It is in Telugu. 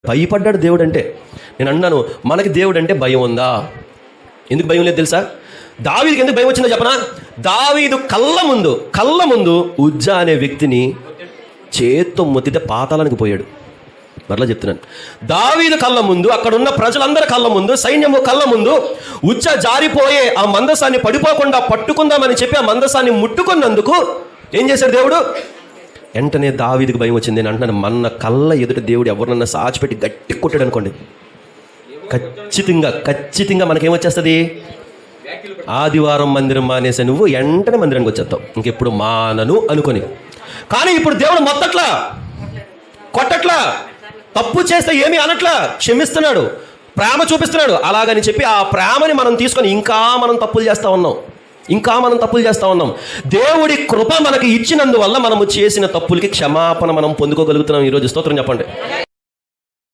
భయపడ్డాడు దేవుడు అంటే. నేను అన్నాను, మనకి దేవుడు అంటే భయం ఉందా? ఎందుకు భయం లేదు తెలుసా? దావీదుకి ఎందుకు భయం వచ్చిందో చెప్పనా? దావీదు కళ్ళ ముందు ఉజ్జా అనే వ్యక్తిని చేత్తో మొత్తితే పాతాళానికి పోయాడు. మరలా చెప్తున్నాను, దావీదు కళ్ళ ముందు, అక్కడ ఉన్న ప్రజలందరి కళ్ళ ముందు, సైన్యము కళ్ళ ముందు ఉజ్జా జారిపోయే ఆ మందసాన్ని పడిపోకుండా పట్టుకుందామని చెప్పి ఆ మందసాన్ని ముట్టుకున్నందుకు ఏం చేశాడు దేవుడు? వెంటనే దావీదుకి భయం వచ్చింది. నేను అంటున్నాను, మన కళ్ళ ఎదుట దేవుడు ఎవరినన్నా సాచిపెట్టి గట్టి కొట్టాడు అనుకోండి, ఖచ్చితంగా మనకేమొచ్చేస్తుంది? ఆదివారం మందిరం మానేసే నువ్వు వెంటనే మందిరానికి వచ్చేస్తావు, ఇంకెప్పుడు మానను అనుకొని. కానీ ఇప్పుడు దేవుడు మొత్తట్లా కొట్టట్లా, తప్పు చేస్తే ఏమీ అనట్లా, క్షమిస్తున్నాడు, ప్రేమ చూపిస్తున్నాడు. అలాగని చెప్పి ఆ ప్రేమని మనం తీసుకొని ఇంకా మనం తప్పులు చేస్తూ ఉన్నాం. దేవుడి కృప మనకి ఇచ్చినందువల్ల మనము చేసిన తప్పులకి క్షమాపణ మనం పొందుకోగలుగుతున్నాం ఈరోజు. స్తోత్రం చెప్పండి.